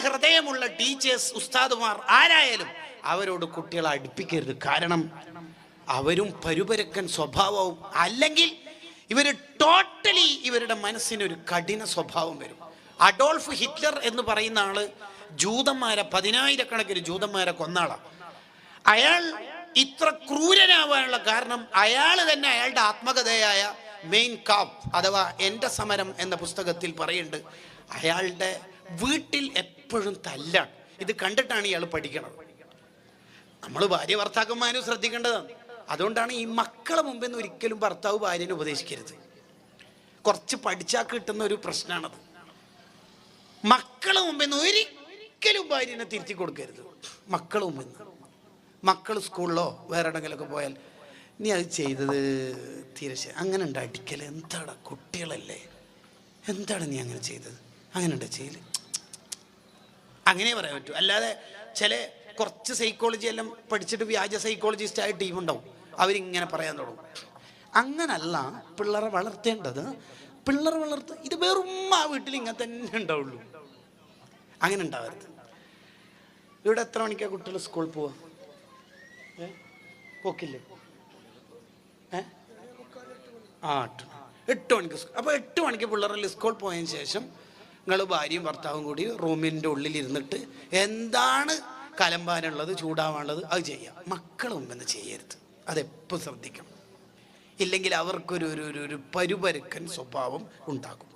ഹൃദയമുള്ള teachers, ഉസ്താദുമാർ ആരായാലും അവരോട് കുട്ടികളെ അടുപ്പിക്കരുത്. കാരണം അവരും പരുപരക്കൻ സ്വഭാവവും, അല്ലെങ്കിൽ ഇവർ ടോട്ടലി ഇവരുടെ മനസ്സിനൊരു കഠിന സ്വഭാവം വരും. അഡോൾഫ് ഹിറ്റ്ലർ എന്ന് പറയുന്ന ആള് ജൂതന്മാരെ, 10,000-കണക്കിന് ജൂതന്മാരെ കൊന്നാളാണ്. അയാൾ ഇത്ര ക്രൂരനാവാനുള്ള കാരണം അയാൾ തന്നെ അയാളുടെ ആത്മകഥയായ മെയിൻ കാംപ് അഥവാ എൻ്റെ സമരം എന്ന പുസ്തകത്തിൽ പറയുന്നുണ്ട്. അയാളുടെ വീട്ടിൽ എപ്പോഴും തല്ലാണ്. ഇത് കണ്ടിട്ടാണ് ഇയാൾ പഠിക്കണത്. നമ്മൾ ഭാര്യ ഭർത്താക്കന്മാരും ശ്രദ്ധിക്കേണ്ടതാണ്. അതുകൊണ്ടാണ് ഈ മക്കളെ മുമ്പെന്ന് ഒരിക്കലും ഭർത്താവ് ഭാര്യനെ ഉപദേശിക്കരുത്. കുറച്ച് പഠിച്ചാൽ കിട്ടുന്ന ഒരു പ്രശ്നമാണത്. മക്കളെ മുമ്പെന്ന് ഒരിക്കലും ഭാര്യനെ തിരുത്തി കൊടുക്കരുത്. മക്കളെ മുമ്പെന്ന്, മക്കൾ സ്കൂളിലോ വേറെ എവിടെങ്കിലൊക്കെ പോയാൽ നീ അത് ചെയ്തത് തീരെ അങ്ങനെ ഉണ്ട് അടിക്കൽ, എന്താണ് കുട്ടികളല്ലേ, എന്താണ് നീ അങ്ങനെ ചെയ്തത്, അങ്ങനെ ഉണ്ട് ചെയ്യൽ, അങ്ങനെ പറയാൻ പറ്റൂ. അല്ലാതെ ചില കുറച്ച് സൈക്കോളജി എല്ലാം പഠിച്ചിട്ട് വ്യാജ സൈക്കോളജിസ്റ്റ് ആയ ടീമുണ്ടാവും, അവരിങ്ങനെ പറയാൻ തുടങ്ങും. അങ്ങനല്ല പിള്ളേരെ വളർത്തേണ്ടത്. പിള്ളേരെ ഇത് വെറും ആ വീട്ടിൽ ഇങ്ങനെ തന്നെ ഉണ്ടാവുള്ളൂ. അങ്ങനെ ഉണ്ടാവരുത്. ഇവിടെ എത്ര മണിക്കാണ് കുട്ടികൾ സ്കൂളിൽ പോവാ? പോക്കില്ലേ? 8 മണിക്ക്. അപ്പോൾ 8 മണിക്ക് പിള്ളേരെല്ലാം സ്കൂളിൽ പോയതിന് ശേഷം നിങ്ങൾ ഭാര്യയും ഭർത്താവും കൂടി റൂമിൻ്റെ ഉള്ളിൽ ഇരുന്നിട്ട് എന്താണ് കലമ്പാനുള്ളത്, ചൂടാവാനുള്ളത് അത് ചെയ്യാം. മക്കളെ മുമ്പെന്ന് ചെയ്യരുത്. അതെപ്പോൾ ശ്രദ്ധിക്കണം. ഇല്ലെങ്കിൽ അവർക്കൊരു പരുപരുക്കൻ സ്വഭാവം ഉണ്ടാകും.